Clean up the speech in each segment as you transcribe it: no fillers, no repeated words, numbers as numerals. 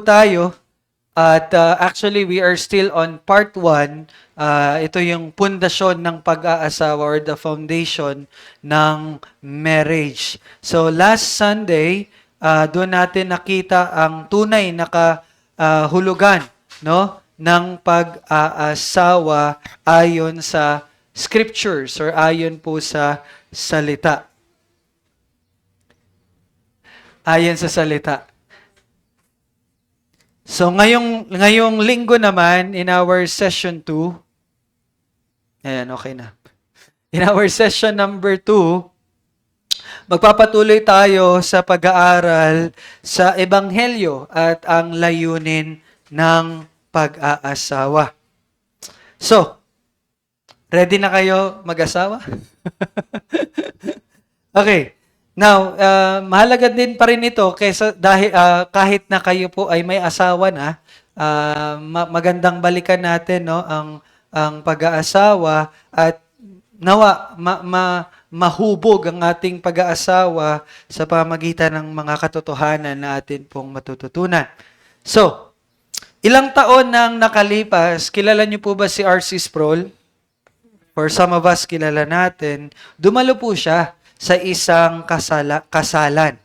Tayo at actually we are still on part 1. Ito yung pundasyon ng pag-aasawa or the foundation ng marriage. So last Sunday, doon natin nakita ang tunay na kahulugan, no, ng pag-aasawa ayon sa scriptures or ayon po sa salita. Ayon sa salita. So ngayong linggo naman in our session 2, ayan, okay na. In our session number 2, magpapatuloy tayo sa pag-aaral sa Ebanghelyo at ang layunin ng pag-aasawa. So, ready na kayo mag-asawa? Okay. Now, mahalaga din pa rin ito kaysa dahil kahit na kayo po ay may asawa na, magandang balikan natin no ang pag-aasawa at nawa mahubog ang ating pag-aasawa sa pamagitan ng mga katotohanan na atin pong matututunan. So, ilang taon nang nakalipas, kilala niyo po ba si R.C. Sproul? For some of us, kilala natin. Dumalo po siya sa isang kasalan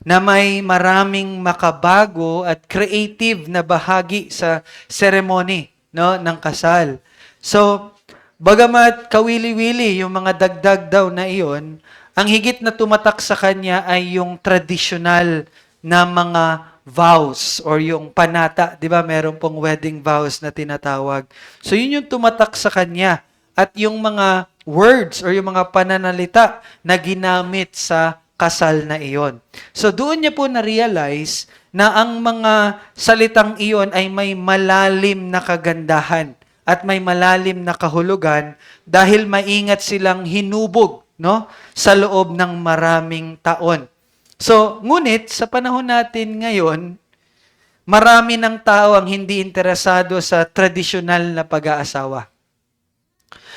na may maraming makabago at creative na bahagi sa ceremony no ng kasal. So, bagamat kawili-wili yung mga dagdag daw na iyon, ang higit na tumatak sa kanya ay yung traditional na mga vows or yung panata, 'di ba? Meron pong wedding vows na tinatawag. So, yun yung tumatak sa kanya at yung mga words or yung mga pananalita na ginamit sa kasal na iyon. So doon niya po na-realize na ang mga salitang iyon ay may malalim na kagandahan at may malalim na kahulugan dahil maingat silang hinubog no sa loob ng maraming taon. So ngunit sa panahon natin ngayon, marami ng tao ang hindi interesado sa tradisyonal na pag-aasawa.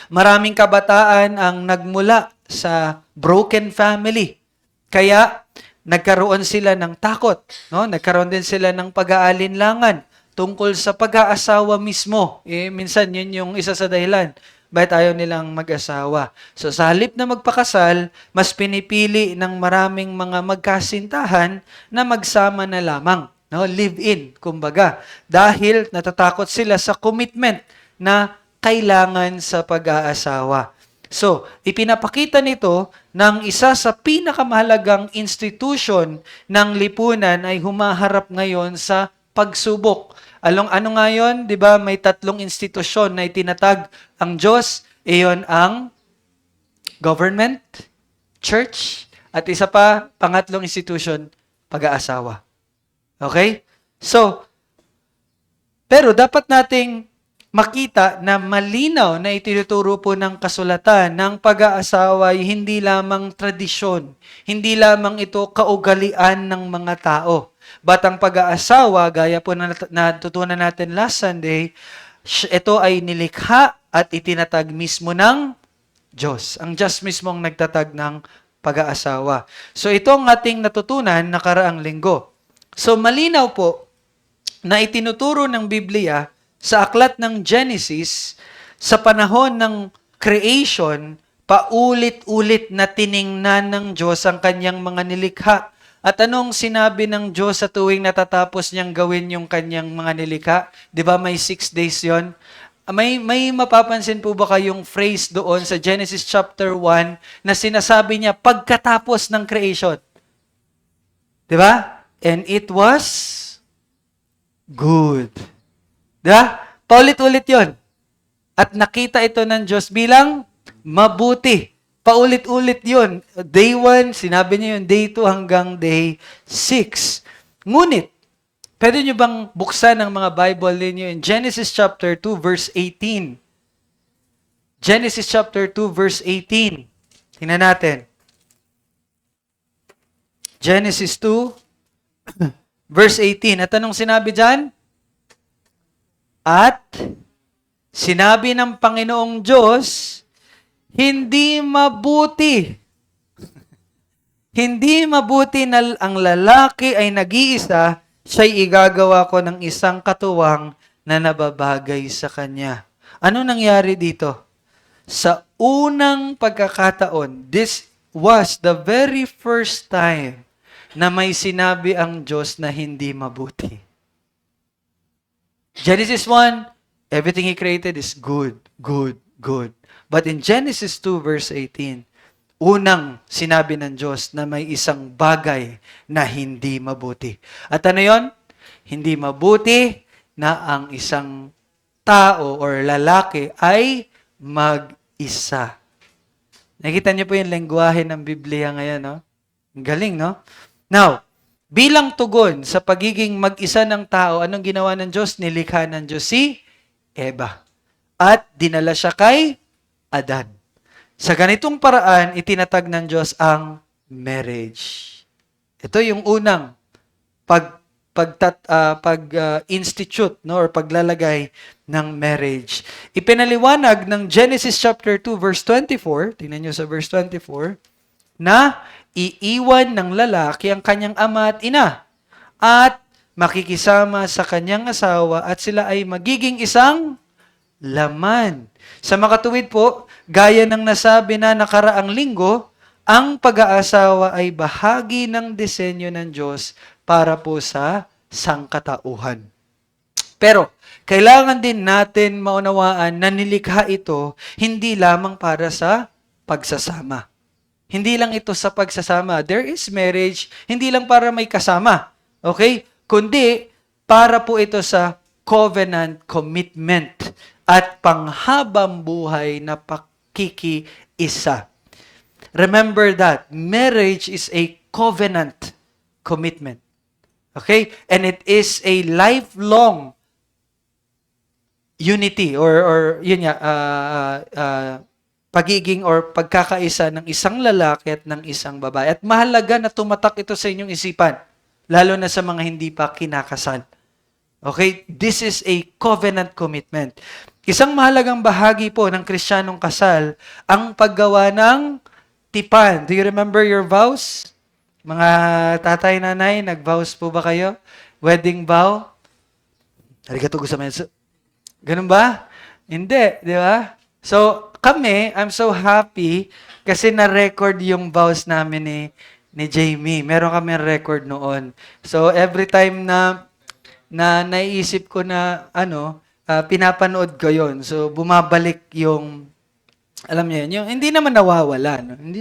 Maraming kabataan ang nagmula sa broken family. Kaya nagkaroon sila ng takot, no? Nagkaroon din sila ng pag-aalinlangan tungkol sa pag-aasawa mismo. Minsan yun yung isa sa dahilan bakit ayaw nilang mag-asawa. So sa halip na magpakasal, mas pinipili ng maraming mga magkasintahan na magsama na lamang, no? Live-in, kumbaga. Dahil natatakot sila sa commitment na kailangan sa pag-aasawa. So, ipinapakita nito ng isa sa pinakamahalagang institution ng lipunan ay humaharap ngayon sa pagsubok. Ano nga yun? Di ba may 3 institusyon na itinatag ang Diyos? Iyon ang government, church, at isa pa, pangatlong institution, pag-aasawa. Okay? So, pero dapat nating makita na malinaw na itinuturo po ng kasulatan ng pag-aasawa ay hindi lamang tradisyon, hindi lamang ito kaugalian ng mga tao. But ang pag-aasawa, gaya po na natutunan natin last Sunday, ito ay nilikha at itinatag mismo ng Diyos. Ang Diyos mismo ang nagtatag ng pag-aasawa. So ito ang ating natutunan nakaraang linggo. So malinaw po na itinuturo ng Biblia sa aklat ng Genesis, sa panahon ng creation, paulit-ulit na tiningnan ng Diyos ang kanyang mga nilikha. At anong sinabi ng Diyos sa tuwing natatapos niyang gawin yung kanyang mga nilikha? Di ba may 6 days yon? May mapapansin po ba kayong phrase doon sa Genesis chapter 1 na sinasabi niya pagkatapos ng creation? Di ba? And it was good. Diba? Paulit-ulit yon. At nakita ito ng Diyos bilang mabuti. Paulit-ulit yon. Day 1, sinabi niya yun. Day 2 hanggang day 6. Ngunit, pwede nyo bang buksan ang mga Bible ninyo in Genesis chapter 2 verse 18? Genesis chapter 2 verse 18. Tingnan natin. Genesis 2 verse 18. At anong sinabi dyan? At sinabi ng Panginoong Diyos, hindi mabuti. Hindi mabuti na ang lalaki ay nag-iisa, siya'y igagawa ko ng isang katuwang na nababagay sa kanya. Ano nangyari dito? Sa unang pagkakataon, this was the very first time na may sinabi ang Diyos na hindi mabuti. Genesis 1, everything He created is good, good, good. But in Genesis 2 verse 18, unang sinabi ng Diyos na may isang bagay na hindi mabuti. At ano yon? Hindi mabuti na ang isang tao or lalaki ay mag-isa. Nakita niyo po yung lengguwahe ng Biblia ngayon, no? Ang galing, no? Now, bilang tugon sa pagiging mag-isa ng tao, anong ginawa ng Diyos? Nilikha ng Diyos si Eva. At dinala siya kay Adan. Sa ganitong paraan, itinatag ng Diyos ang marriage. Ito yung unang pag-institute no, or paglalagay ng marriage. Ipinaliwanag ng Genesis chapter 2 verse 24, tingnan nyo sa verse 24, na iiwan ng lalaki ang kanyang ama at ina at makikisama sa kanyang asawa at sila ay magiging isang laman. Sa makatuwid po, gaya ng nasabi na nakaraang linggo, ang pag-aasawa ay bahagi ng disenyo ng Diyos para po sa sangkatauhan. Pero, kailangan din natin maunawaan na nilikha ito hindi lamang para sa pagsasama. Hindi lang ito sa pagsasama. There is marriage, hindi lang para may kasama. Okay? Kundi, para po ito sa covenant commitment at panghabang buhay na pakikiisa. Remember that marriage is a covenant commitment. Okay? And it is a lifelong unity or yun nga, pagiging or pagkakaisa ng isang lalaki at ng isang babae. At mahalaga na tumatak ito sa inyong isipan, lalo na sa mga hindi pa kinakasal. Okay? This is a covenant commitment. Isang mahalagang bahagi po ng Kristiyanong kasal, ang paggawa ng tipan. Do you remember your vows? Mga tatay, nanay, nag-vows po ba kayo? Wedding vow? Arigato gozaimasu. Ganun ba? Hindi, di ba? So, kami, I'm so happy kasi na-record yung vows namin ni Jamie. Meron kami record noon. So, every time na naiisip ko na pinapanood ko yon. So, bumabalik yung, alam niyo yun, yung hindi naman nawawala. No? Hindi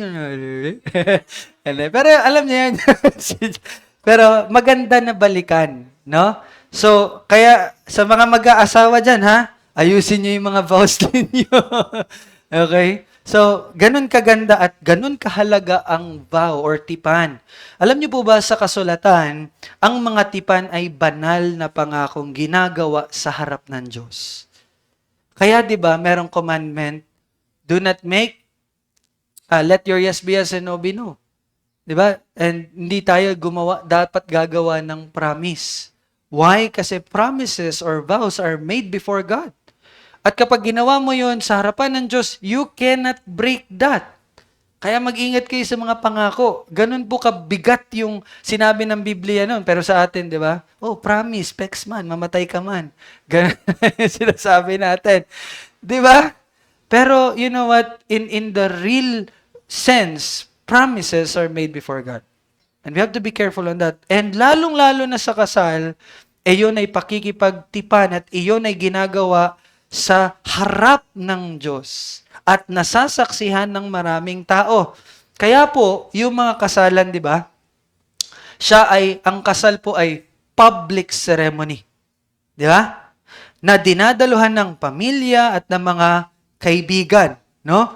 pero alam niyo yan. Pero maganda na balikan. No? So, kaya sa mga mag-aasawa dyan, ayusin niyo yung mga vows ninyo. Okay? So, ganun kaganda at ganun kahalaga ang vow or tipan. Alam niyo po ba sa kasulatan, ang mga tipan ay banal na pangakong ginagawa sa harap ng Diyos. Kaya 'di ba, merong commandment, do not make, let your yes be yes and no be no. 'Di ba? And hindi tayo dapat gagawa ng promise. Why? Kasi promises or vows are made before God. At kapag ginawa mo yon sa harapan ng Diyos, you cannot break that. Kaya mag-ingat kayo sa mga pangako. Ganun po kabigat yung sinabi ng Biblia noon. Pero sa atin, di ba? Oh, promise, pex man, mamatay ka man. Ganun sinasabi natin. Di ba? Pero, you know what? In the real sense, promises are made before God. And we have to be careful on that. And lalong-lalo na sa kasal, iyon ay pakikipagtipan at iyon ay ginagawa sa harap ng Diyos at nasasaksihan ng maraming tao. Kaya po, yung mga kasalan, di ba? Ang kasal po ay public ceremony. Di ba? Na dinadaluhan ng pamilya at ng mga kaibigan, no?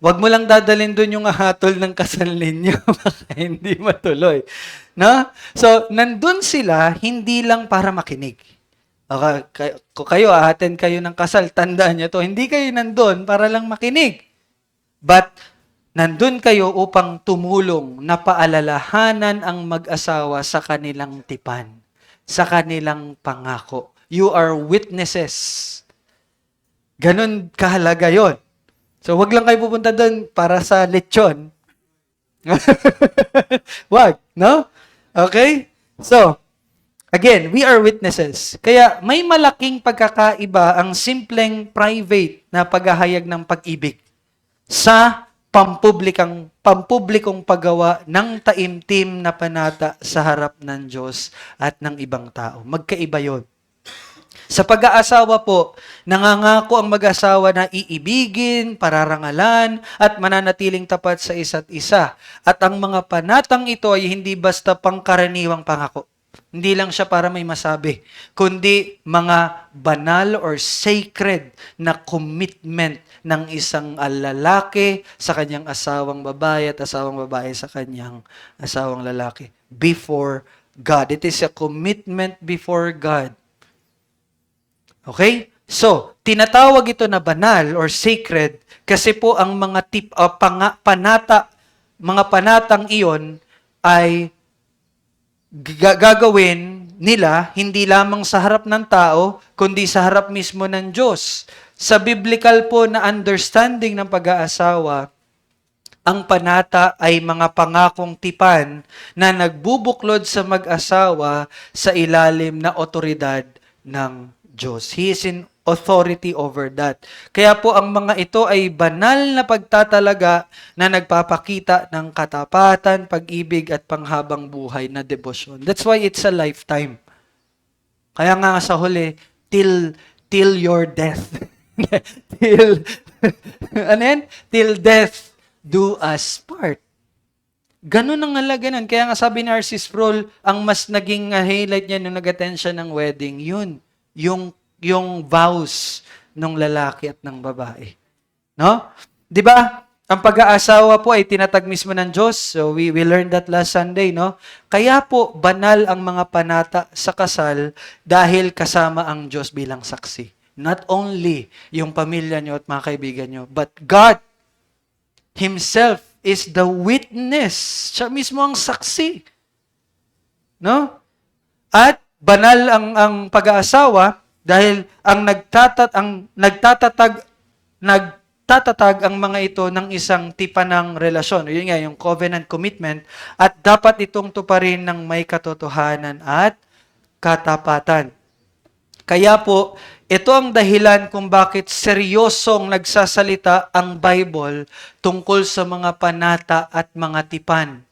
Huwag mo lang dadalhin doon yung hatol ng kasal ninyo, baka hindi matuloy. No? So, nandun sila, hindi lang para makinig. Okay, kung kayo, attend kayo ng kasal, tandaan nyo to, hindi kayo nandun para lang makinig. But, nandun kayo upang tumulong na paalalahanan ang mag-asawa sa kanilang tipan, sa kanilang pangako. You are witnesses. Ganon kahalaga yon. So, wag lang kayo pupunta doon para sa lechon. Wag, no? Okay? So, Again, we are witnesses. Kaya may malaking pagkakaiba ang simpleng private na paghahayag ng pag-ibig sa pampublikong paggawa ng taimtim na panata sa harap ng Diyos at ng ibang tao. Magkaiba yon. Sa pag-aasawa po, nangangako ang mag-asawa na iibigin, pararangalan, at mananatiling tapat sa isa't isa. At ang mga panatang ito ay hindi basta pangkaraniwang pangako. Hindi lang siya para may masabi, kundi mga banal or sacred na commitment ng isang lalaki sa kanyang asawang babae at asawang babae sa kanyang asawang lalaki before God. It is a commitment before God. Okay? So, tinatawag ito na banal or sacred kasi po ang mga mga panatang iyon ay gagawin nila hindi lamang sa harap ng tao, kundi sa harap mismo ng Diyos. Sa biblical po na understanding ng pag-aasawa, ang panata ay mga pangakong tipan na nagbubuklod sa mag-asawa sa ilalim na otoridad ng Diyos. He is in authority over that. Kaya po ang mga ito ay banal na pagtatalaga na nagpapakita ng katapatan, pag-ibig at panghabang buhay na debosyon. That's why it's a lifetime. Kaya nga sa huli, till your death. till ano yan? Till death do us part. Ganun ang halaga nun. Kaya nga sabi ni R.C. Sproul, ang mas naging highlight niya nung nag-attend siya ng wedding, yun. Yung vows ng lalaki at ng babae. No? 'Di ba? Ang pag-aasawa po ay tinatag mismo ng Diyos. So we learned that last Sunday, no? Kaya po banal ang mga panata sa kasal dahil kasama ang Diyos bilang saksi. Not only yung pamilya nyo at mga kaibigan nyo, but God Himself is the witness. Siya mismo ang saksi. No? At banal ang pag-aasawa dahil ang nagtatatag ang mga ito ng isang tipan ng relasyon. Yun nga, yung covenant commitment. At dapat itong tuparin ng may katotohanan at katapatan. Kaya po, ito ang dahilan kung bakit seryosong nagsasalita ang Bible tungkol sa mga panata at mga tipan.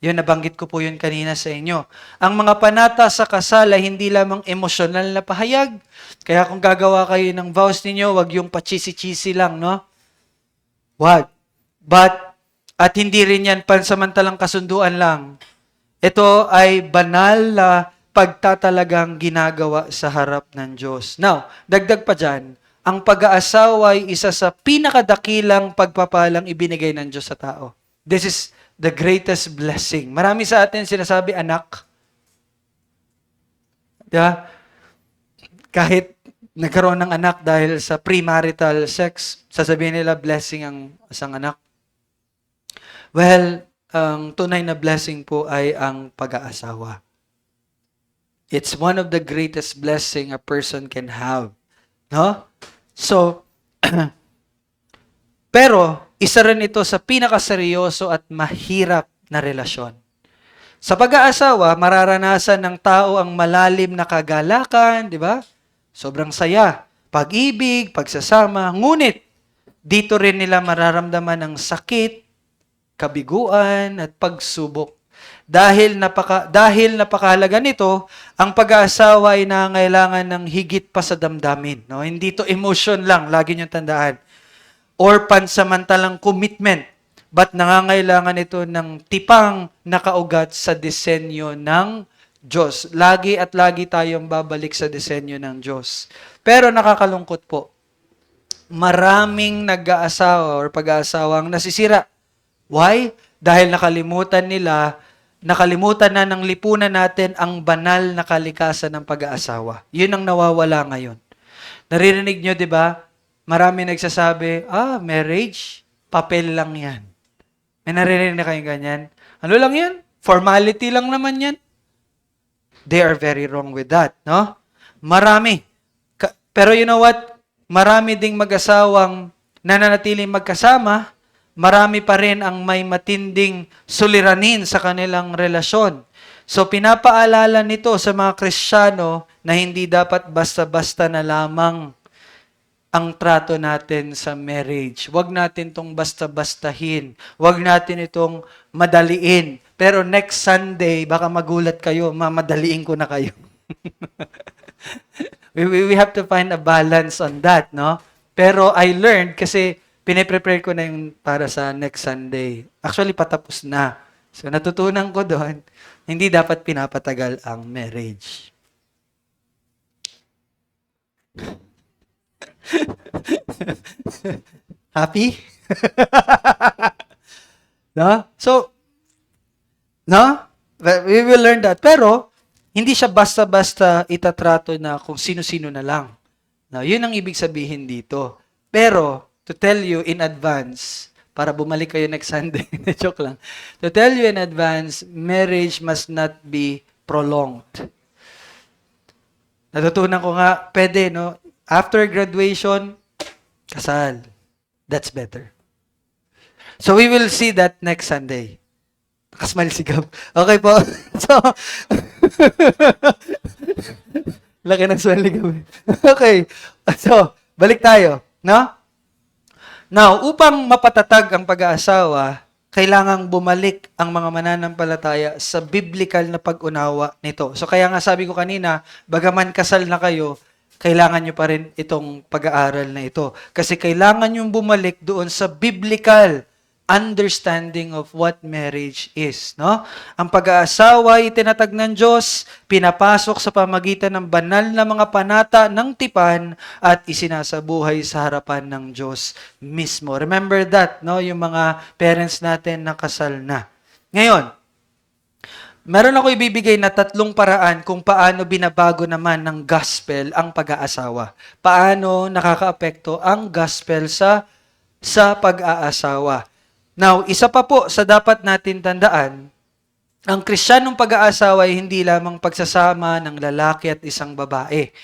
Yun, nabanggit ko po yun kanina sa inyo. Ang mga panata sa kasal ay hindi lamang emosyonal na pahayag. Kaya kung gagawa kayo ng vows ninyo, wag yung pachisi-chisi lang, no? Wag. At hindi rin yan pansamantalang kasunduan lang. Ito ay banal na pagtatalagang ginagawa sa harap ng Diyos. Now, dagdag pa dyan, ang pag-aasawa ay isa sa pinakadakilang pagpapalang ibinigay ng Diyos sa tao. This is the greatest blessing. Marami sa atin sinasabi, anak. Diba? Kahit nagkaroon ng anak dahil sa premarital sex, sasabihin nila blessing ang isang anak. Well, ang tunay na blessing po ay ang pag-aasawa. It's one of the greatest blessing a person can have. No? So, pero, isa rin ito sa pinakaseryoso at mahirap na relasyon. Sa pag-aasawa, mararanasan ng tao ang malalim na kagalakan, di ba? Sobrang saya, pag-ibig, pagsasama. Ngunit, dito rin nila mararamdaman ng sakit, kabiguan, at pagsubok. Dahil napakahalaga nito, ang pag-aasawa ay nangailangan ng higit pa sa damdamin. No? Hindi to emotion lang, lagi niyong tandaan. Or pansamantalang commitment. But nangangailangan ito ng tipang nakaugat sa disenyo ng Diyos. Lagi at lagi tayong babalik sa disenyo ng Diyos. Pero nakakalungkot po, maraming nag-aasawa or pag-aasawang nasisira. Why? Dahil nakalimutan na ng lipunan natin ang banal na kalikasan ng pag-aasawa. Yun ang nawawala ngayon. Naririnig nyo, di ba? Marami nagsasabi, marriage, papel lang yan. May naririnig na kayong ganyan? Ano lang yan? Formality lang naman yan. They are very wrong with that, no? Marami. Pero you know what? Marami ding mag-asawang nananatiling magkasama, marami pa rin ang may matinding suliranin sa kanilang relasyon. So pinapaalala nito sa mga Kristiyano na hindi dapat basta-basta na lamang ang trato natin sa marriage. Huwag natin itong basta-bastahin. Huwag natin itong madaliin. Pero next Sunday, baka magulat kayo, mamadaliin ko na kayo. we have to find a balance on that, no? Pero I learned kasi pine-prepare ko na yung para sa next Sunday. Actually, patapos na. So, natutunan ko doon, hindi dapat pinapatagal ang marriage. Happy? No? So, no? We will learn that. Pero, hindi siya basta-basta itatrato na kung sino-sino na lang. No, yun ang ibig sabihin dito. Pero, to tell you in advance, para bumalik kayo next Sunday, joke lang. To tell you in advance, marriage must not be prolonged. Natutunan ko nga, pwede, no? After graduation, kasal. That's better. So, we will see that next Sunday. Nakasmile si Gab. Okay po. So, laki ng smile ni Gab. Okay. So, balik tayo. No? Now, upang mapatatag ang pag-aasawa, kailangang bumalik ang mga mananampalataya sa biblical na pag-unawa nito. So, kaya nga sabi ko kanina, bagaman kasal na kayo, kailangan nyo pa rin itong pag-aaral na ito. Kasi kailangan nyo bumalik doon sa biblical understanding of what marriage is, no? Ang pag-aasawa ay itinatag ng Diyos, pinapasok sa pamagitan ng banal na mga panata ng tipan at isinasabuhay sa harapan ng Diyos mismo. Remember that, no? Yung mga parents natin na kasal na. Ngayon, meron ako ibibigay na 3 paraan kung paano binabago naman ng gospel ang pag-aasawa. Paano nakakaapekto ang gospel sa pag-aasawa. Now, isa pa po sa dapat natin tandaan, ang Kristiyanong pag-aasawa ay hindi lamang pagsasama ng lalaki at isang babae.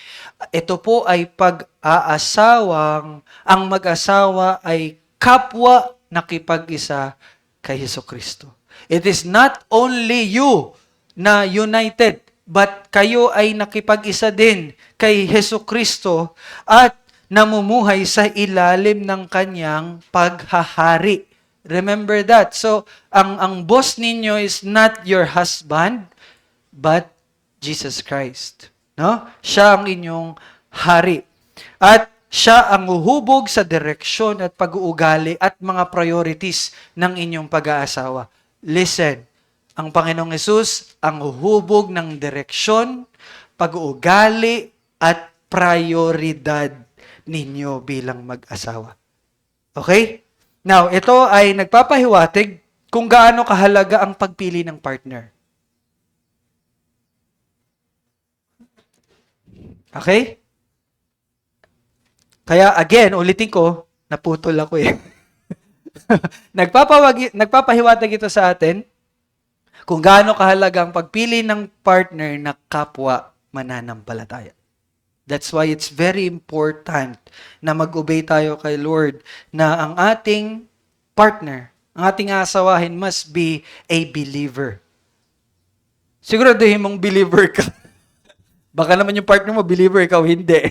Ito po ay pag-aasawang ang mag-asawa ay kapwa nakipag-isa kay Hesukristo. It is not only you na united, but kayo ay nakipag-isa din kay Hesukristo at namumuhay sa ilalim ng kanyang paghahari. Remember that. So, ang boss ninyo is not your husband, but Jesus Christ. No? Siya ang inyong hari. At siya ang uhubog sa direksyon at pag-uugali at mga priorities ng inyong pag-aasawa. Listen, ang Panginoong Hesus ang uhubog ng direksyon, pag-uugali at prioridad ninyo bilang mag-asawa. Okay? Now, ito ay nagpapahiwatig kung gaano kahalaga ang pagpili ng partner. Okay? Kaya again, ulitin ko, naputol ako eh. Nagpapahiwatig ito sa atin kung gaano kahalaga ang pagpili ng partner na kapwa mananampalataya. That's why it's very important na mag-obey tayo kay Lord na ang ating partner, ang ating asawahin must be a believer. Siguraduhin mong believer ka. Baka naman yung partner mo, believer, ikaw hindi.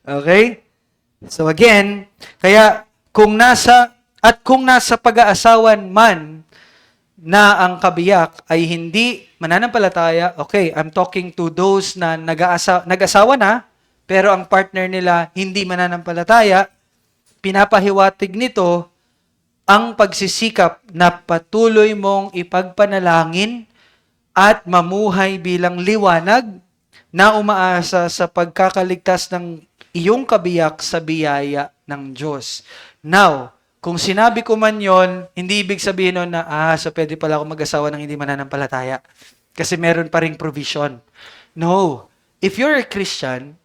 Okay? So again, kaya kung nasa pag-aasawan man na ang kabiyak ay hindi mananampalataya, okay, I'm talking to those na nag-asawa na, pero ang partner nila hindi mananampalataya, pinapahiwatig nito ang pagsisikap na patuloy mong ipagpanalangin at mamuhay bilang liwanag na umaasa sa pagkakaligtas ng iyong kabiyak sa biyaya ng Diyos. Now, kung sinabi ko man yon, hindi ibig sabihin nun na, so pwede pala ako mag-asawa ng hindi mananampalataya. Kasi meron pa ring provision. No. If you're a Christian,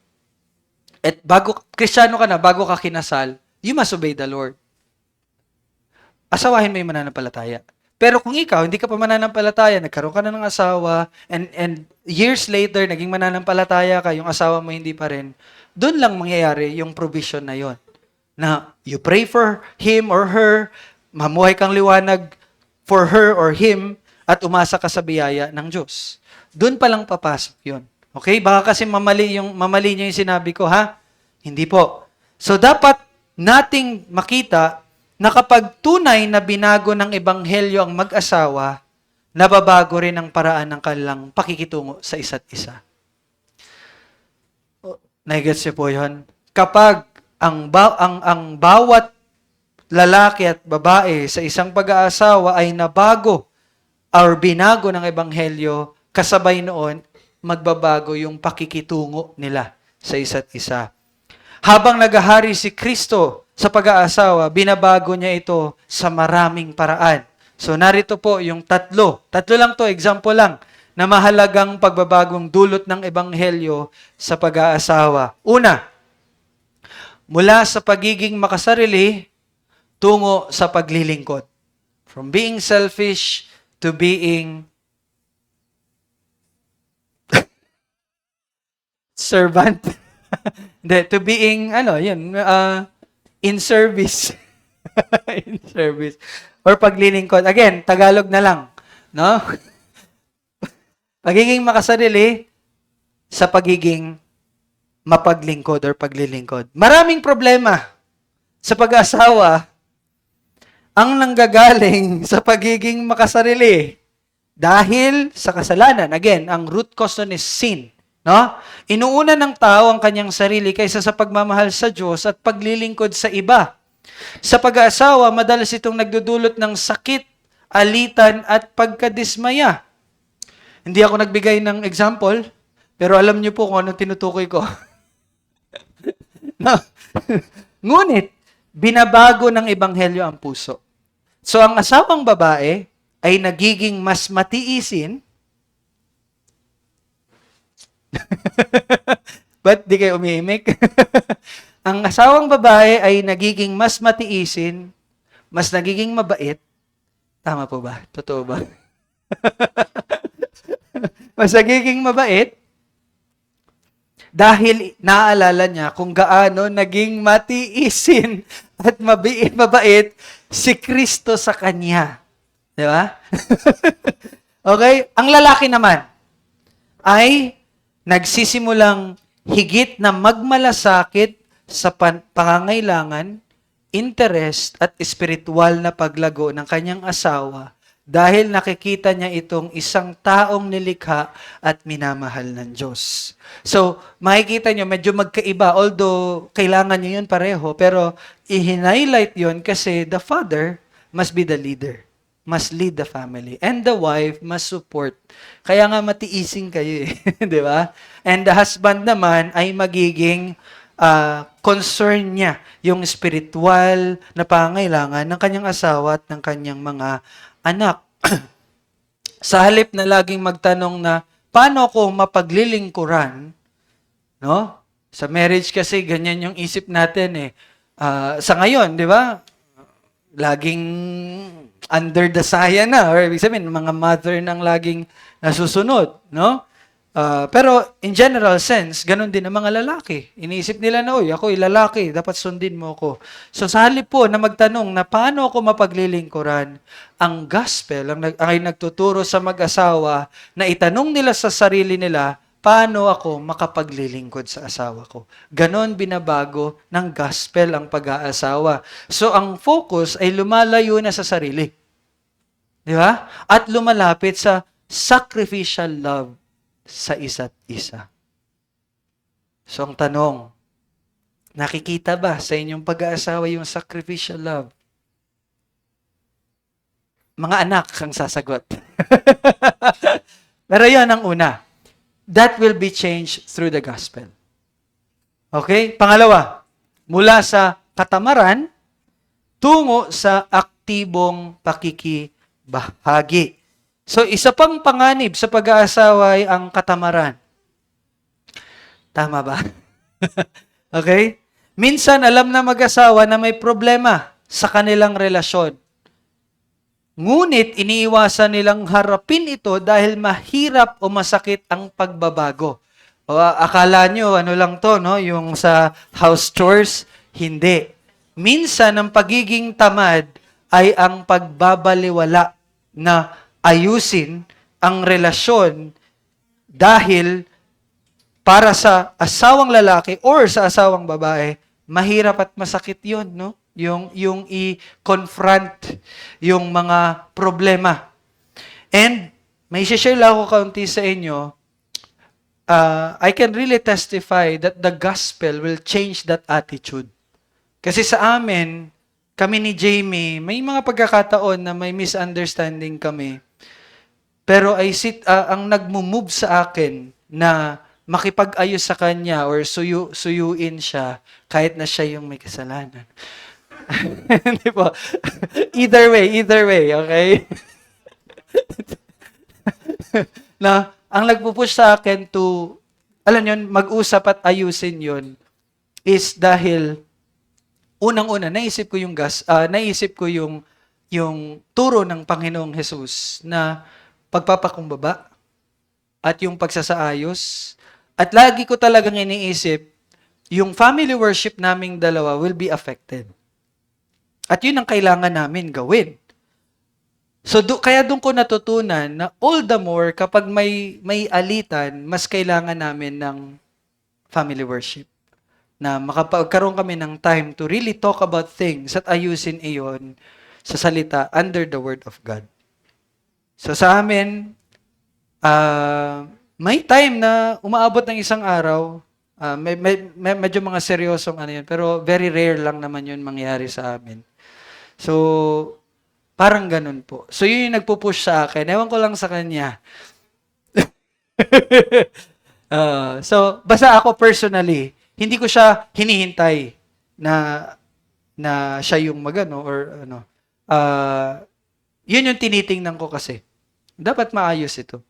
at Kristiyano ka na, bago ka kinasal, you must obey the Lord. Asawahin mo yung mananampalataya. Pero kung ikaw, hindi ka pa mananampalataya, nagkaroon ka na ng asawa, and years later, naging mananampalataya ka, yung asawa mo hindi pa rin, doon lang mangyayari yung provision na yon. Na you pray for him or her, mamuhay kang liwanag for her or him, at umasa ka sa biyaya ng Diyos. Doon pa lang papasok yun. Okay? Baka kasi mamali niyo yung sinabi ko, ha? Hindi po. So, dapat nating makita na kapag tunay na binago ng ebanghelyo ang mag-asawa, nababago rin ang paraan ng kanilang pakikitungo sa isa't isa. Naigets niyo po yun? Kapag ang bawat lalaki at babae sa isang pag-aasawa ay nabago or binago ng ebanghelyo, kasabay noon, magbabago yung pakikitungo nila sa isa't isa. Habang nagahari si Kristo sa pag-aasawa, binabago niya ito sa maraming paraan. So narito po yung tatlo. Tatlo lang to, example lang, na mahalagang pagbabagong dulot ng ebanghelyo sa pag-aasawa. Una, mula sa pagiging makasarili tungo sa paglilingkod. From being selfish to being servant. Hindi, to being, in service. In service. Or paglilingkod. Again, Tagalog na lang. No? Pagiging makasarili sa pagiging mapaglingkod or paglilingkod. Maraming problema sa pag-asawa ang nanggagaling sa pagiging makasarili dahil sa kasalanan. Again, ang root cause nun is sin. No? Inuuna ng tao ang kanyang sarili kaysa sa pagmamahal sa Diyos at paglilingkod sa iba. Sa pag-aasawa, madalas itong nagdudulot ng sakit, alitan at pagkadismaya. Hindi ako nagbigay ng example, pero alam niyo po kung anong tinutukoy ko. No? Ngunit, binabago ng ebanghelyo ang puso. So, ang asawang babae ay nagiging mas matiisin. Ba't di kayo umihimik? Ang asawang babae ay nagiging mas matiisin, mas nagiging mabait. Tama po ba? Totoo ba? Mas nagiging mabait dahil naaalala niya kung gaano naging matiisin at mabait si Kristo sa kanya. Di ba? Okay? Ang lalaki naman ay nagsisimulang higit na magmalasakit sa pangangailangan, interest at espiritual na paglago ng kanyang asawa dahil nakikita niya itong isang taong nilikha at minamahal ng Diyos. So, makikita niyo medyo magkaiba, although kailangan niyo yun pareho, pero i-highlight yun kasi the father must be the leader, must lead the family, and the wife must support. Kaya nga matiising kayo eh, di ba? And the husband naman ay magiging concern niya yung spiritual na pangangailangan ng kanyang asawa at ng kanyang mga anak. Sa halip na laging magtanong na, paano ko mapaglilingkuran? No? Sa marriage kasi, ganyan yung isip natin eh. Sa ngayon, di ba? Laging under the saya na. Or ibig sabihin, mga mother nang laging nasusunod. No? Pero in general sense, ganun din ang mga lalaki. Iniisip nila na, ako lalaki, dapat sundin mo ako. So sa halip po na magtanong na paano ako mapaglilingkuran, ang gospel ay nagtuturo sa mag-asawa na itanong nila sa sarili nila, paano ako makapaglilingkod sa asawa ko? Ganon binabago ng gospel ang pag-aasawa. So ang focus ay lumalayo na sa sarili. Di ba? At lumalapit sa sacrificial love sa isa't isa. So ang tanong, nakikita ba sa inyong pag-aasawa yung sacrificial love? Mga anak ang sasagot. Pero yan ang una. That will be changed through the gospel. Okay? Pangalawa, mula sa katamaran, tungo sa aktibong pakikibahagi. So, isa pang panganib sa pag-aasawa ay ang katamaran. Tama ba? Okay? Minsan, alam na mag-asawa na may problema sa kanilang relasyon. Ngunit, iniiwasan nilang harapin ito dahil mahirap o masakit ang pagbabago. O, akala nyo, ano lang to, no? Yung sa house chores? Hindi. Minsan, ang pagiging tamad ay ang pagbabaliwala na ayusin ang relasyon dahil para sa asawang lalaki or sa asawang babae, mahirap at masakit 'yon, no? Yung i-confront yung mga problema. And may share lang ako kaunti sa inyo. I can really testify that the gospel will change that attitude. Kasi sa amin, kami ni Jamie, may mga pagkakataon na may misunderstanding kami. Pero ang nagmo-move sa akin na makipag-ayos sa kanya or suyuin siya kahit na siya yung may kasalanan. Hindi po. Either way, okay? Na ang nagpo-push sa akin to, alam yun, mag-usap at ayusin yun is dahil unang-una naisip ko yung turo ng Panginoong Hesus na pagpapakumbaba at yung pagsasaayos. At lagi ko talagang iniisip, yung family worship naming dalawa will be affected. At yun ang kailangan namin gawin. So kaya doon ko natutunan na all the more kapag may alitan, mas kailangan namin ng family worship. Na makapagkaroon kami ng time to really talk about things at ayusin iyon sa salita under the Word of God. So sa amin, may time na umaabot ng isang araw, medyo mga seryosong ano yun, pero very rare lang naman yun mangyari sa amin. So, parang ganun po. So, yun yung nagpo-push sa akin. Ewan ko lang sa kanya. So, basta ako personally, hindi ko siya hinihintay na siya yung magano or ano. Yun yung tinitingnan ko kasi. Dapat maayos ito.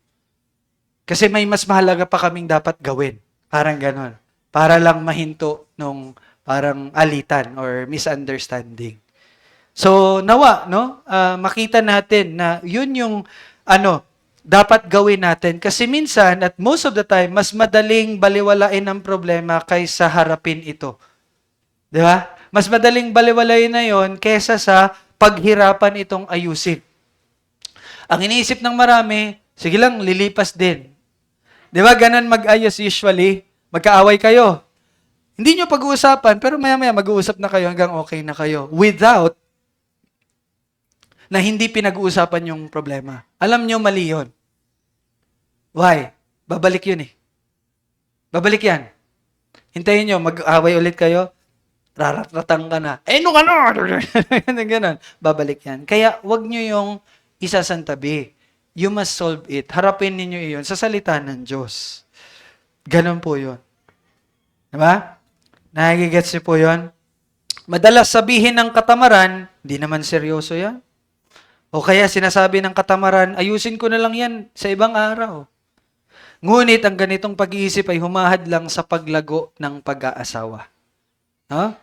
Kasi may mas mahalaga pa kaming dapat gawin. Parang ganon. Para lang mahinto nung parang alitan or misunderstanding. So, nawa, no? Makita natin na yun yung dapat gawin natin. Kasi minsan, at most of the time, mas madaling baliwalain ang problema kaysa harapin ito. Di ba? Mas madaling baliwalain na yon kaysa sa paghirapan itong ayusin. Ang iniisip ng marami, sige lang, lilipas din. Di ba? Ganun mag-ayos usually. Magkaaway kayo. Hindi nyo pag-uusapan, pero maya-maya mag-uusap na kayo hanggang okay na kayo. Without na hindi pinag-uusapan yung problema. Alam nyo, mali yun. Why? Babalik yun eh. Babalik yan. Hintayin nyo, mag-away ulit kayo, raratratang ka na. No ka na! Ganun. Babalik yan. Kaya, wag nyo yung isasantabi. You must solve it. Harapin ninyo iyon sa salita ng Diyos. Ganun po yun. Diba? Nakikigets nyo po yun? Madalas sabihin ng katamaran, di naman seryoso yan. O kaya sinasabi ng katamaran, ayusin ko na lang yan sa ibang araw. Ngunit ang ganitong pag-iisip ay humahad lang sa paglago ng pag-aasawa. No?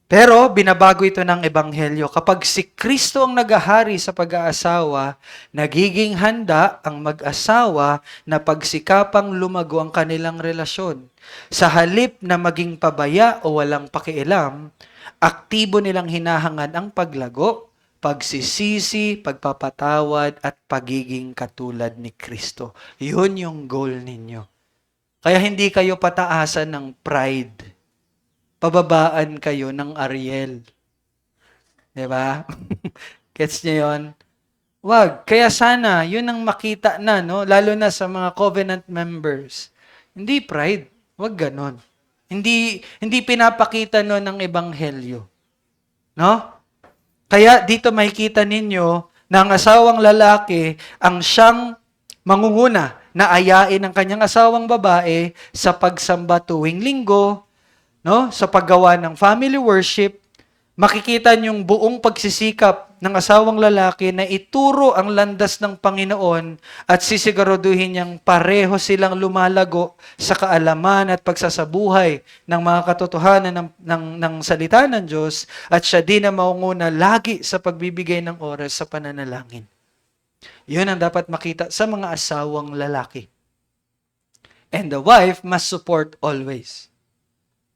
Pero binabago ito ng Ebanghelyo. Kapag si Kristo ang naghahari sa pag-aasawa, nagiging handa ang mag-asawa na pagsikapang lumago ang kanilang relasyon. Sa halip na maging pabaya o walang pakialam, aktibo nilang hinahangad ang paglago, pagsisisi, pagpapatawad, at pagiging katulad ni Kristo. Yun yung goal ninyo. Kaya hindi kayo pataasan ng pride. Pababaan kayo ng Ariel. Diba? Gets niyo yun? Wag. Kaya sana, yun ang makita na, no? Lalo na sa mga covenant members. Hindi pride. Wag ganon. Hindi pinapakita no ng Ebanghelyo. No? Kaya dito makikita ninyo na ang asawang lalaki ang siyang mangunguna na ayain ang kanyang asawang babae sa pagsamba tuwing linggo, no? Sa paggawa ng family worship. Makikita niyong buong pagsisikap ng asawang lalaki na ituro ang landas ng Panginoon at sisiguraduhin niyang pareho silang lumalago sa kaalaman at pagsasabuhay ng mga katotohanan ng salita ng Diyos at siya din na maunguna lagi sa pagbibigay ng oras sa pananalangin. Yun ang dapat makita sa mga asawang lalaki. And the wife must support always.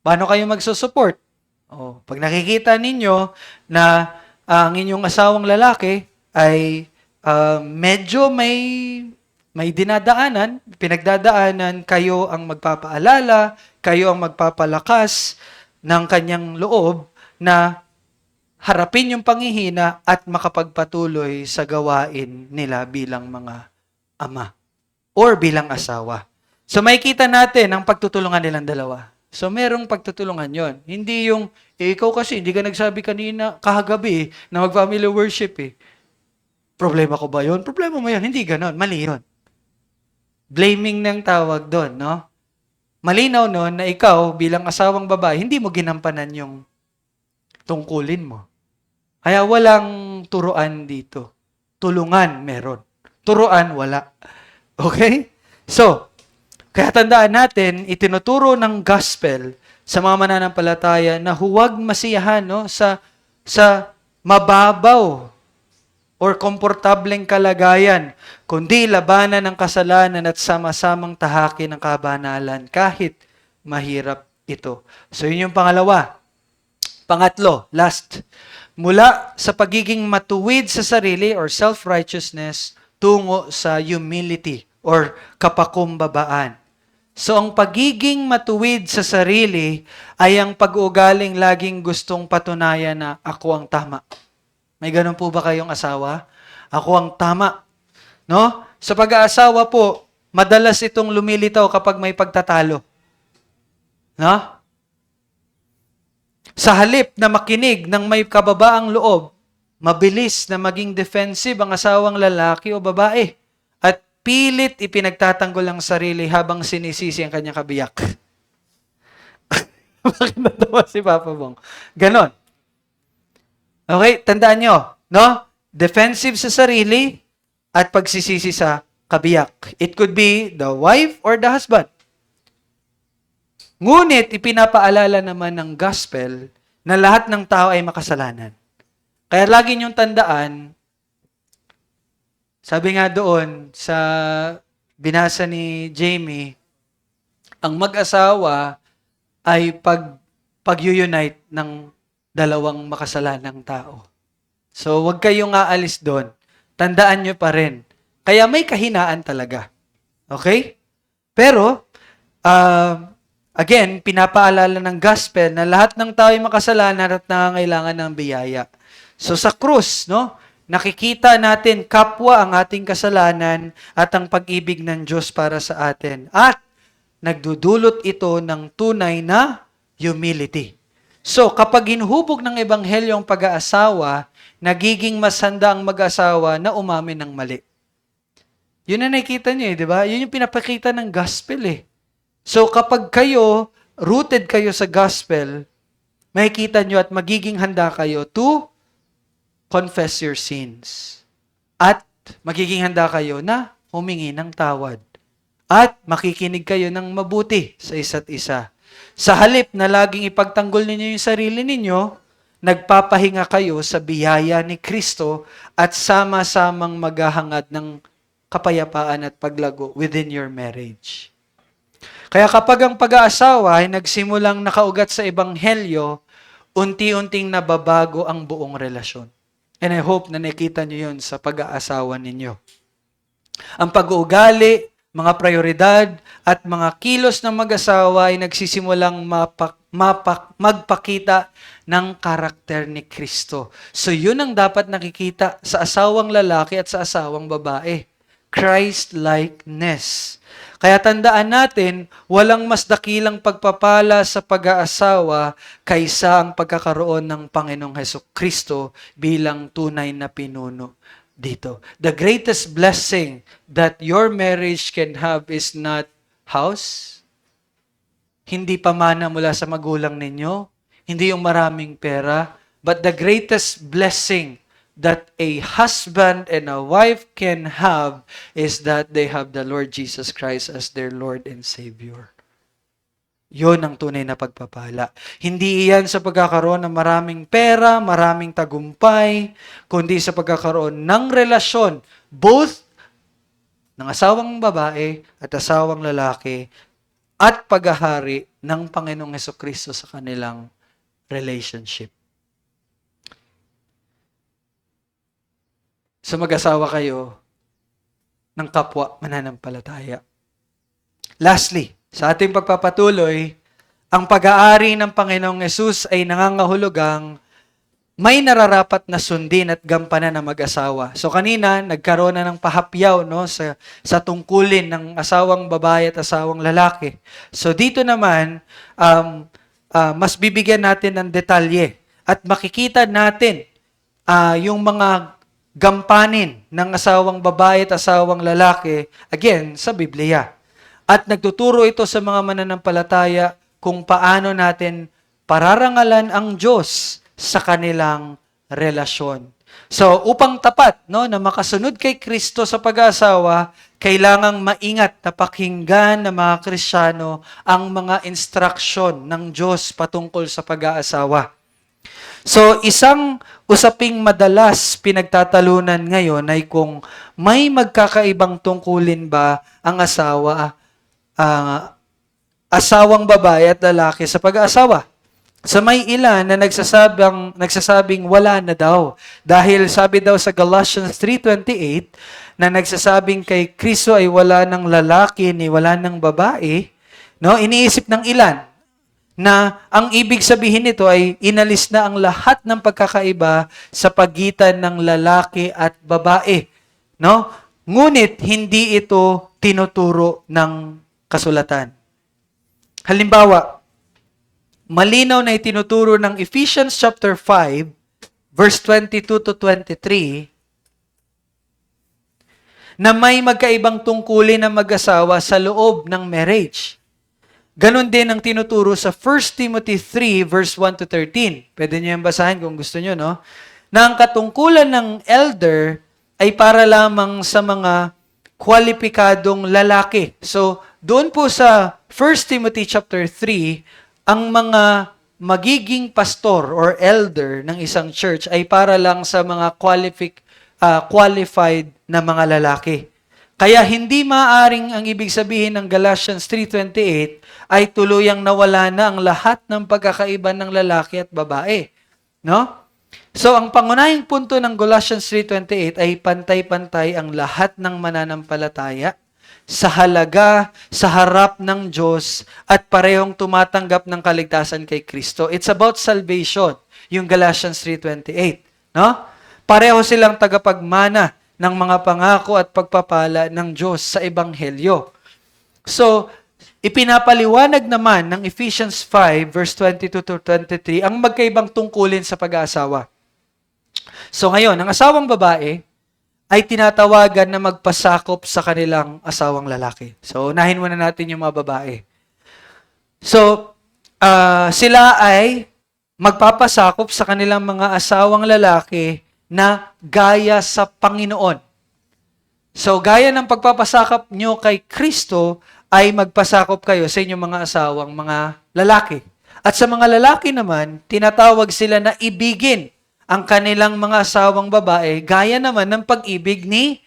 Paano kayo magsusupport? Pag nakikita ninyo na ang inyong asawang lalaki ay medyo may dinadaanan, pinagdadaanan, kayo ang magpapaalala, kayo ang magpapalakas ng kanyang loob na harapin yung panghihina at makapagpatuloy sa gawain nila bilang mga ama or bilang asawa. So makikita natin ang pagtutulungan nilang dalawa. So merong pagtutulungan yon. Hindi yung, ikaw kasi hindi ka nagsabi kanina, kahagabi na mag-family worship Problema ko ba yon? Problema mo yan. Hindi ganon. Mali yun. Blaming ng tawag doon, no? Malinaw nun na ikaw bilang asawang babae, hindi mo ginampanan yung tungkulin mo. Kaya walang turuan dito. Tulungan meron. Turuan wala. Okay? So, kaya tandaan natin, itinuturo ng gospel sa mga mananampalataya na huwag masiyahan sa mababaw or komportableng kalagayan, kundi labanan ng kasalanan at sama-samang tahakin ng kabanalan kahit mahirap ito. So yun yung pangalawa. Pangatlo, last. Mula sa pagiging matuwid sa sarili or self-righteousness tungo sa humility or kapakumbabaan. So ang pagiging matuwid sa sarili ay ang pag-uugaling laging gustong patunayan na ako ang tama. May ganun po ba kayong asawa? Ako ang tama. No? Sa pag-aasawa po, madalas itong lumilitaw kapag may pagtatalo. No? Sa halip na makinig ng may kababaang loob, mabilis na maging defensive ang asawang lalaki o babae at pilit ipinagtatanggol ang sarili habang sinisisi ang kanyang kabiyak. Bakit natawa si Papa Bong? Ganon. Okay, tandaan nyo, no? Defensive sa sarili at pagsisisi sa kabiyak. It could be the wife or the husband. Ngunit, ipinapaalala naman ng gospel na lahat ng tao ay makasalanan. Kaya lagi niyong tandaan, sabi nga doon sa binasa ni Jamie, ang mag-asawa ay pag-unite ng dalawang makasalanang tao. So, huwag kayong aalis doon. Tandaan nyo pa rin. Kaya may kahinaan talaga. Okay? Pero, again, pinapaalala ng gospel na lahat ng tao ay makasalanan at nangangailangan ng biyaya. So, sa krus, no? Nakikita natin kapwa ang ating kasalanan at ang pag-ibig ng Diyos para sa atin. At nagdudulot ito ng tunay na humility. So, kapag hinhubog ng ebanghelyo ang pag-aasawa, nagiging mas handa ang mag-asawa na umamin ng mali. Yun na nakikita niyo di ba? Yun yung pinapakita ng gospel So, kapag kayo, rooted kayo sa gospel, makikita nyo at magiging handa kayo to confess your sins. At magiging handa kayo na humingi ng tawad. At makikinig kayo ng mabuti sa isa't isa. Sa halip na laging ipagtanggol ninyo yung sarili ninyo, nagpapahinga kayo sa biyaya ni Kristo at sama-samang maghahangad ng kapayapaan at paglago within your marriage. Kaya kapag ang pag-aasawa ay nagsimulang nakaugat sa ebanghelyo, unti-unting nababago ang buong relasyon. And I hope na nakita niyo yun sa pag-aasawa ninyo. Ang pag-uugali, mga prioridad, at mga kilos ng mag-asawa ay nagsisimulang magpakita ng karakter ni Kristo. So yun ang dapat nakikita sa asawang lalaki at sa asawang babae. Christ-likeness. Kaya tandaan natin, walang mas dakilang pagpapala sa pag-aasawa kaysa ang pagkakaroon ng Panginoong Hesukristo bilang tunay na pinuno dito. The greatest blessing that your marriage can have is not house, hindi pamana mula sa magulang ninyo, hindi yung maraming pera, but the greatest blessing that a husband and a wife can have is that they have the Lord Jesus Christ as their Lord and Savior. Yun ang tunay na pagpapala. Hindi iyan sa pagkakaroon ng maraming pera, maraming tagumpay, kundi sa pagkakaroon ng relasyon, both ng asawang babae at asawang lalaki, at paghahari ng Panginoong Hesukristo sa kanilang relationship. So mag-asawa kayo ng kapwa mananampalataya. Lastly, sa ating pagpapatuloy, ang pag-aari ng Panginoong Yesus ay nangangahulugang may nararapat na sundin at gampanan ng mag-asawa. So kanina, nagkaroon na ng pahapyaw no, sa tungkulin ng asawang babae at asawang lalaki. So dito naman, mas bibigyan natin ng detalye at makikita natin yung mga gampanin ng asawang babae at asawang lalaki, again, sa Biblia. At nagtuturo ito sa mga mananampalataya kung paano natin pararangalan ang Diyos sa kanilang relasyon. So, upang tapat no, na makasunod kay Kristo sa pag-aasawa, kailangang maingat na pakinggan ng mga Kristiyano ang mga instruksyon ng Diyos patungkol sa pag-aasawa. So, isang usaping madalas pinagtatalunan ngayon ay kung may magkakaibang tungkulin ba ang asawang babae at lalaki sa pag-aasawa. So may ilan na nagsasabing wala na daw. Dahil sabi daw sa Galatians 3:28 na nagsasabing kay Kristo ay wala ng lalaki ni wala ng babae, no? Iniisip ng ilan na ang ibig sabihin nito ay inalis na ang lahat ng pagkakaiba sa pagitan ng lalaki at babae, no? Ngunit hindi ito tinuturo ng kasulatan. Halimbawa, malinaw na itinuturo ng Ephesians chapter 5, verse 22 to 23, na may magkaibang tungkulin ng mag-asawa sa loob ng marriage. Ganon din ang tinuturo sa 1 Timothy 3, verse 1 to 13. Pwede nyo yung basahin kung gusto nyo, no? Na ang katungkulan ng elder ay para lamang sa mga kwalipikadong lalaki. So, doon po sa 1 Timothy chapter 3, ang mga magiging pastor or elder ng isang church ay para lang sa mga qualified na mga lalaki. Kaya hindi maaring ang ibig sabihin ng Galatians 3:28 ay tuluyang nawala na ang lahat ng pagkakaiba ng lalaki at babae. No? So, ang pangunahing punto ng Galatians 3:28 ay pantay-pantay ang lahat ng mananampalataya sa halaga, sa harap ng Diyos, at parehong tumatanggap ng kaligtasan kay Kristo. It's about salvation, yung Galatians 3:28. No? Pareho silang tagapagmana ng mga pangako at pagpapala ng Diyos sa Ebanghelyo. So, ipinapaliwanag naman ng Ephesians 5, verse 22 to 23, ang magkaibang tungkulin sa pag-aasawa. So ngayon, ang asawang babae ay tinatawagan na magpasakop sa kanilang asawang lalaki. So, unahin muna natin yung mga babae. So, sila ay magpapasakop sa kanilang mga asawang lalaki na gaya sa Panginoon. So, gaya ng pagpapasakop nyo kay Kristo, ay magpasakop kayo sa inyong mga asawang mga lalaki. At sa mga lalaki naman, tinatawag sila na ibigin ang kanilang mga asawang babae, gaya naman ng pag-ibig ni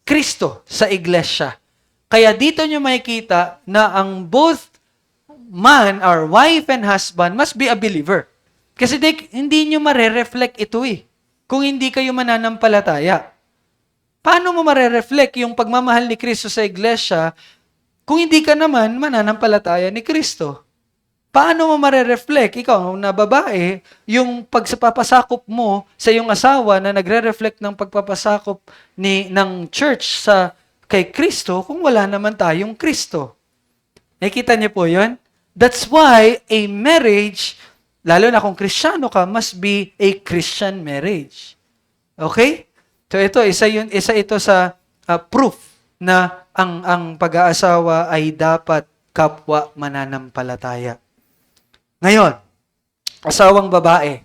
Kristo sa iglesia. Kaya dito nyo makikita na ang both man, or wife and husband, must be a believer. Kasi hindi nyo marereflect ito kung hindi kayo mananampalataya. Paano mo marereflect yung pagmamahal ni Kristo sa iglesia kung hindi ka naman mananampalataya ni Kristo? Paano mo marereflect, ikaw na babae, yung pagpapasakop mo sa iyong asawa na nagre-reflect ng pagpapasakop ng church kay Kristo kung wala naman tayong Kristo? Nakikita niyo po yun? That's why a marriage, lalo na kung Kristiyano ka, must be a Christian marriage. Okay? So isa ito sa proof na ang pag-aasawa ay dapat kapwa mananampalataya. Ngayon, asawang babae,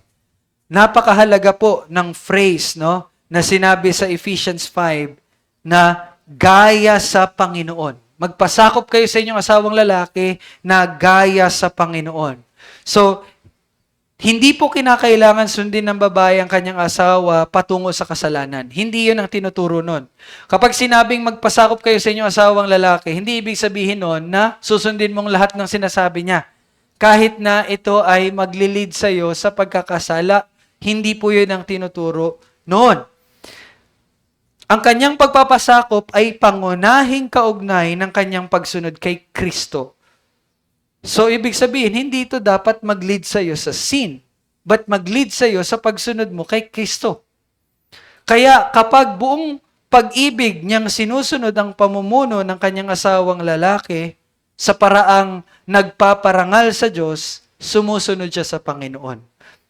napakahalaga po ng phrase na sinabi sa Ephesians 5 na gaya sa Panginoon. Magpasakop kayo sa inyong asawang lalaki na gaya sa Panginoon. So, hindi po kinakailangan sundin ng babae ang kanyang asawa patungo sa kasalanan. Hindi yun ang tinuturo nun. Kapag sinabing magpasakop kayo sa inyong asawang lalaki, hindi ibig sabihin nun na susundin mong lahat ng sinasabi niya. Kahit na ito ay maglilid sa iyo sa pagkakasala, hindi po yun ang tinuturo noon. Ang kanyang pagpapasakop ay pangunahing kaugnay ng kanyang pagsunod kay Kristo. So, ibig sabihin, hindi ito dapat mag-lead sa iyo sa sin, but mag-lead sa iyo sa pagsunod mo kay Kristo. Kaya kapag buong pag-ibig niyang sinusunod ang pamumuno ng kanyang asawang lalaki sa paraang nagpaparangal sa Diyos, sumusunod siya sa Panginoon.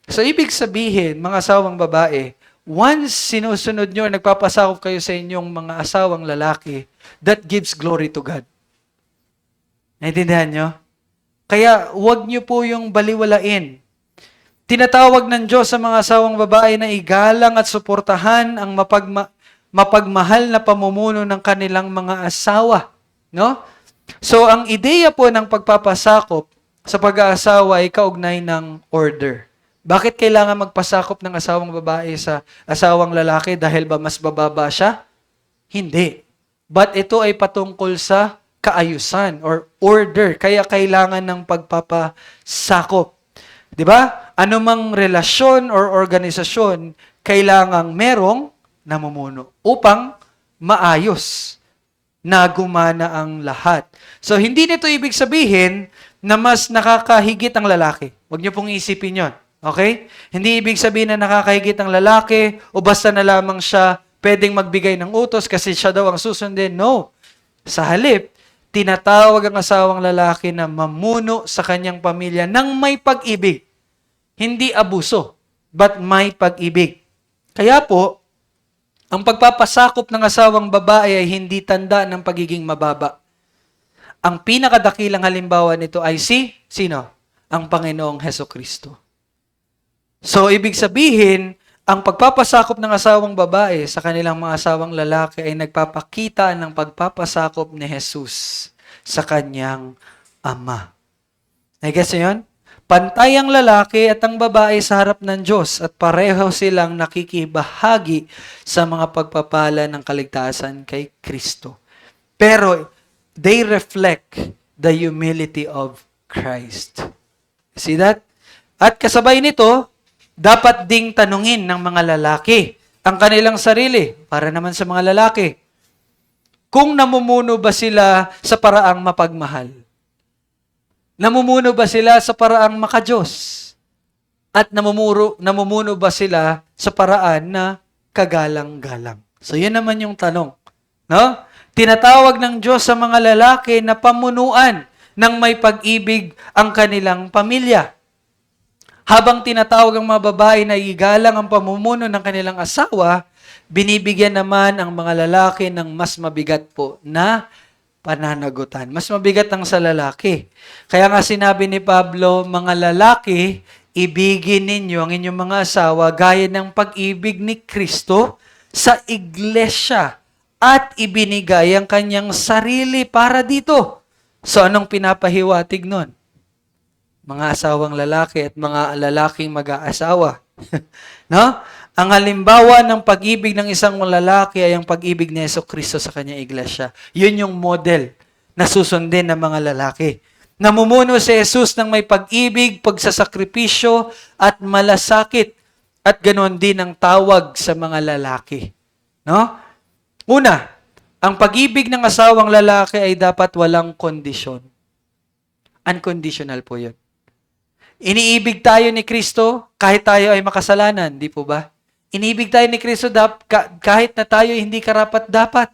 So, ibig sabihin, mga asawang babae, once sinusunod nyo, nagpapasakop kayo sa inyong mga asawang lalaki, that gives glory to God. Naintindihan nyo? Kaya, huwag nyo po yung baliwalain. Tinatawag ng Diyos sa mga asawang babae na igalang at suportahan ang mapagmahal na pamumuno ng kanilang mga asawa. No? So, ang ideya po ng pagpapasakop sa pag-aasawa ay kaugnay ng order. Bakit kailangan magpasakop ng asawang babae sa asawang lalaki? Dahil ba mas bababa siya? Hindi. But ito ay patungkol sa kaayusan or order. Kaya kailangan ng pagpapasakop. 'Di ba? Anumang relasyon or organisasyon, kailangang merong namumuno upang maayos na gumana ang lahat. So, hindi nito ibig sabihin na mas nakakahigit ang lalaki. Huwag niyo pong isipin yon. Okay? Hindi ibig sabihin na nakakahigit ang lalaki o basta na lamang siya pwedeng magbigay ng utos kasi siya daw ang susundin. No. Sa halip, tinatawag ang asawang lalaki na mamuno sa kanyang pamilya ng may pag-ibig. Hindi abuso, but may pag-ibig. Kaya po, ang pagpapasakop ng asawang babae ay hindi tanda ng pagiging mababa. Ang pinakadakilang halimbawa nito ay sino? Ang Panginoong Hesukristo. So, ibig sabihin, ang pagpapasakop ng asawang babae sa kanilang mga asawang lalaki ay nagpapakita ng pagpapasakop ni Jesus sa kanyang Ama. Nag-gets niyo yun? Pantay ang lalaki at ang babae sa harap ng Diyos at pareho silang nakikibahagi sa mga pagpapala ng kaligtasan kay Kristo. Pero they reflect the humility of Christ. See that? At kasabay nito, dapat ding tanungin ng mga lalaki ang kanilang sarili, para naman sa mga lalaki, kung namumuno ba sila sa paraang mapagmahal. Namumuno ba sila sa paraang makadiyos? At namumuno ba sila sa paraan na kagalang-galang? So, yun naman yung tanong. No? Tinatawag ng Diyos sa mga lalaki na pamunuan ng may pag-ibig ang kanilang pamilya. Habang tinatawag ang mga babae na igalang ang pamumuno ng kanilang asawa, binibigyan naman ang mga lalaki ng mas mabigat po na pananagutan. Mas mabigat ang sa lalaki. Kaya nga sinabi ni Pablo, mga lalaki, ibigin ninyo ang inyong mga asawa gaya ng pag-ibig ni Kristo sa iglesia at ibinigay ang kanyang sarili para dito. So, anong pinapahiwatig nun? Mga asawang lalaki at mga lalaking mag-aasawa. No? Ang halimbawa ng pag-ibig ng isang lalaki ay ang pag-ibig ni Jesucristo sa kanyang iglesia. Yun yung model na susundin ng mga lalaki. Namumuno si Jesus ng may pag-ibig, pagsasakripisyo at malasakit. At ganoon din ang tawag sa mga lalaki. No? Una, ang pag-ibig ng asawang lalaki ay dapat walang kondisyon. Unconditional po yun. Iniibig tayo ni Kristo kahit tayo ay makasalanan, di po ba? Iniibig tayo ni Kristo kahit na tayo hindi karapat-dapat.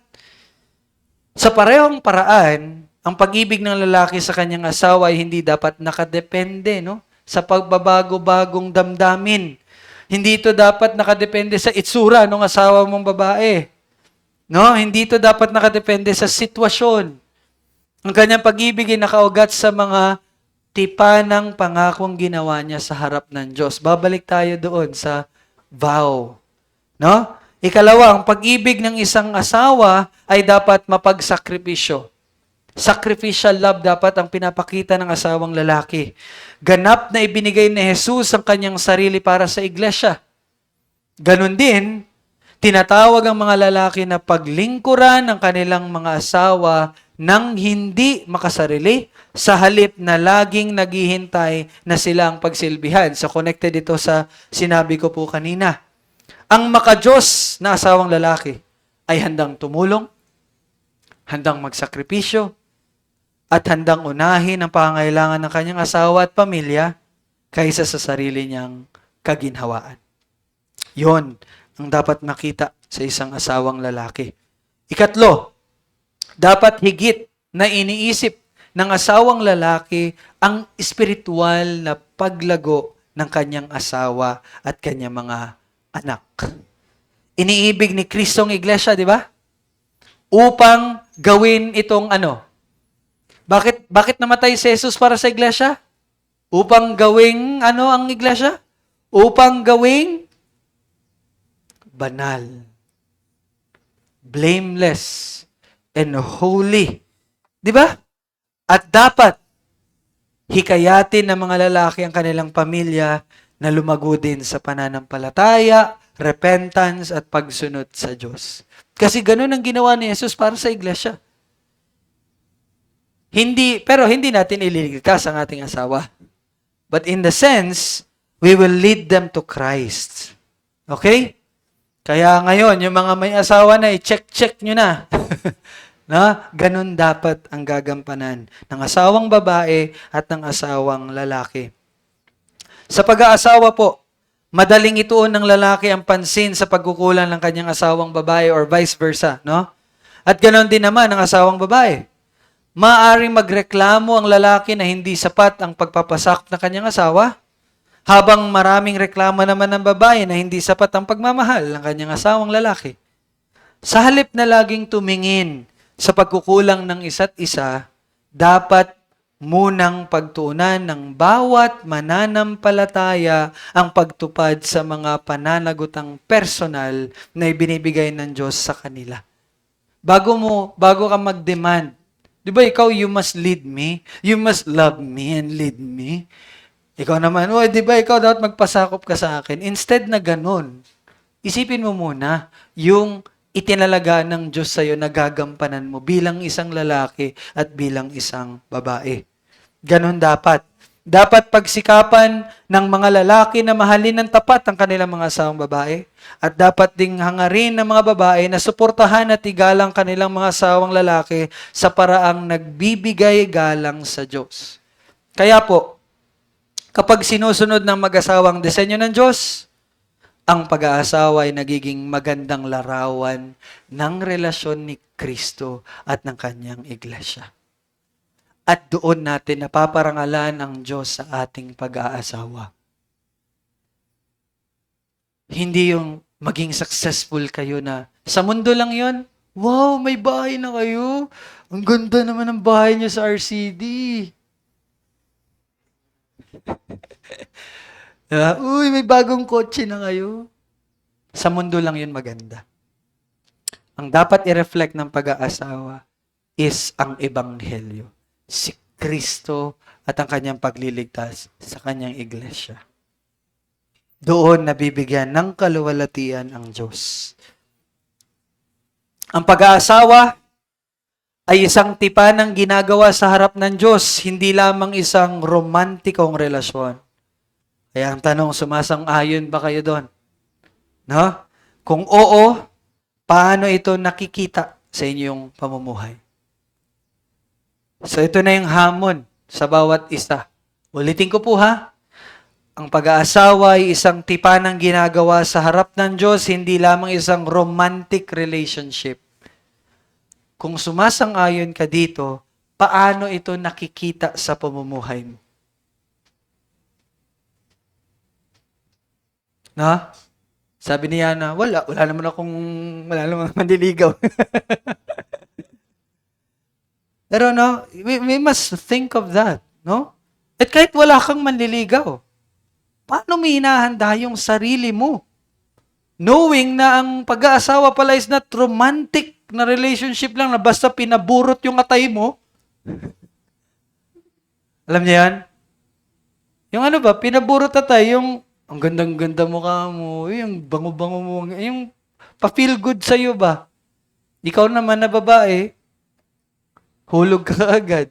Sa parehong paraan, ang pag-ibig ng lalaki sa kanyang asawa ay hindi dapat nakadepende, no? Sa pagbabago-bagong damdamin. Hindi ito dapat nakadepende sa itsura ng asawa mong babae. No? Hindi ito dapat nakadepende sa sitwasyon. Ang kanyang pag-ibig ay nakaugat sa mga tipa ng pangakong ginawa niya sa harap ng Diyos. Babalik tayo doon sa vow. No? Ikalawa, ang pag-ibig ng isang asawa ay dapat mapagsakripisyo. Sacrificial love dapat ang pinapakita ng asawang lalaki. Ganap na ibinigay ni Jesus ang kanyang sarili para sa iglesia. Ganon din, tinatawag ang mga lalaki na paglingkuran ng kanilang mga asawa nang hindi makasarili sa halip na laging naghihintay na sila ang pagsilbihan. So connected ito sa sinabi ko po kanina. Ang makajos na asawang lalaki ay handang tumulong, handang magsakripisyo, at handang unahin ang pangangailangan ng kanyang asawa at pamilya kaysa sa sarili niyang kaginhawaan. Yon ang dapat makita sa isang asawang lalaki. Ikatlo, dapat higit na iniisip ng asawang lalaki ang espiritual na paglago ng kanyang asawa at kanyang mga anak. Iniibig ni Kristong iglesia, di ba? Upang gawin itong ano? Bakit namatay si Jesus para sa iglesia? Upang gawing ano ang iglesia? Upang gawing banal, blameless, and holy. Di ba? At dapat hikayatin ng mga lalaki ang kanilang pamilya na lumago din sa pananampalataya, repentance, at pagsunod sa Diyos. Kasi ganun ang ginawa ni Jesus para sa iglesia. Pero hindi natin ililigtas ang ating asawa. But in the sense, we will lead them to Christ. Okay? Kaya ngayon, yung mga may asawa na, i-check nyo na. Na, ganun dapat ang gagampanan ng asawang babae at ng asawang lalaki. Sa pag-aasawa po, madaling ituon ng lalaki ang pansin sa pagkukulang ng kanyang asawang babae or vice versa, no? At ganoon din naman ang asawang babae. Maaaring magreklamo ang lalaki na hindi sapat ang pagpapasakop ng kanyang asawa, habang maraming reklamo naman ng babae na hindi sapat ang pagmamahal ng kanyang asawang lalaki. Sa halip na laging tumingin sa pagkukulang ng isa't isa, dapat munang pagtuunan ng bawat mananampalataya ang pagtupad sa mga pananagutang personal na ibinibigay ng Diyos sa kanila. Bago ka mag-demand, di ba ikaw, you must lead me, you must love me and lead me. Ikaw naman, di ba ikaw dapat magpasakop ka sa akin. Instead na ganun, isipin mo muna yung itinalaga ng Diyos sa'yo na gagampanan mo bilang isang lalaki at bilang isang babae. Ganon dapat. Dapat pagsikapan ng mga lalaki na mahalin ng tapat ang kanilang mga asawang babae. At dapat ding hangarin ng mga babae na suportahan at igalang kanilang mga asawang lalaki sa paraang nagbibigay galang sa Diyos. Kaya po, kapag sinusunod ng mag-asawang disenyo ng Diyos, ang pag-aasawa ay nagiging magandang larawan ng relasyon ni Kristo at ng kanyang iglesia. At doon natin napaparangalan ang Diyos sa ating pag-aasawa. Hindi yung maging successful kayo na sa mundo lang yon. Wow, may bahay na kayo. Ang ganda naman ng bahay niyo sa RCD. Uy, may bagong kotse na kayo. Sa mundo lang yun maganda. Ang dapat i-reflect ng pag-aasawa is ang ebanghelyo. Si Kristo at ang kanyang pagliligtas sa kanyang iglesia. Doon nabibigyan ng kaluwalhatian ang Diyos. Ang pag-aasawa ay isang tipan ng ginagawa sa harap ng Diyos, hindi lamang isang romantikong relasyon. Kaya ang tanong, sumasang-ayon ba kayo doon? No? Kung oo, paano ito nakikita sa inyong pamumuhay? So ito na yung hamon sa bawat isa. Ulitin ko po ha. Ang pag-aasawa ay isang tipan ng ginagawa sa harap ng Diyos, hindi lamang isang romantic relationship. Kung sumasang-ayon ka dito, paano ito nakikita sa pamumuhay mo? No? Sabi ni Yana, wala naman manliligaw. Pero no, we must think of that, no? At kahit wala kang manliligaw, paano mo hinahanda yung sarili mo? Knowing na ang pag-aasawa pala is not romantic na relationship lang na basta pinaburot yung atay mo. Alam niyo yan? Yung ano ba, pinaburot atay, yung ang gandang-ganda mukha mo, yung bango-bango mo, yung pa-feel good sa'yo ba? Ikaw naman na babae, hulog ka agad.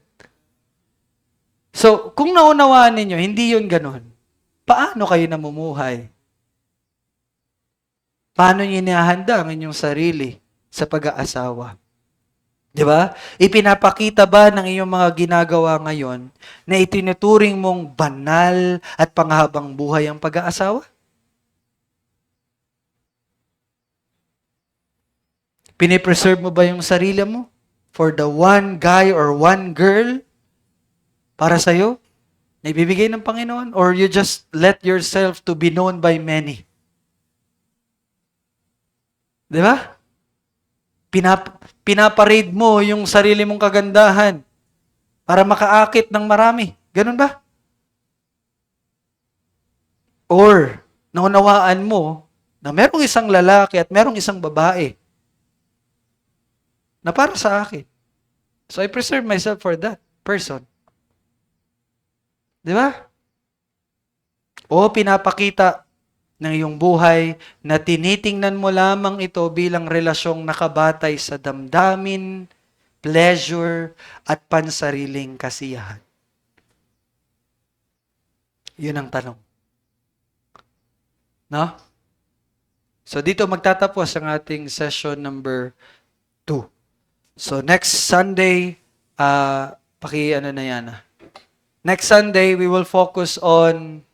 So, kung naunawaan ninyo, hindi yun ganon. Paano kayo namumuhay? Paano nyo inihahanda ang inyong sarili sa pag-aasawa? 'Di ba? Ipinapakita ba ng iyong mga ginagawa ngayon na itinuturing mong banal at panghabang buhay ang pag-aasawa? Pinipreserve mo ba yung sarili mo for the one guy or one girl para sa'yo na ibibigay ng Panginoon? Or you just let yourself to be known by many? 'Di ba? Pinaparade mo yung sarili mong kagandahan para makaakit ng marami. Ganun ba? Or, naunawaan mo na merong isang lalaki at merong isang babae na para sa akin. So, I preserve myself for that person. Di ba? O pinapakita ng iyong buhay na tinitingnan mo lamang ito bilang relasyong nakabatay sa damdamin, pleasure, at pansariling kasiyahan. Yun ang tanong. No? So dito magtatapos ang ating session number 2. So next Sunday, Next Sunday, we will focus on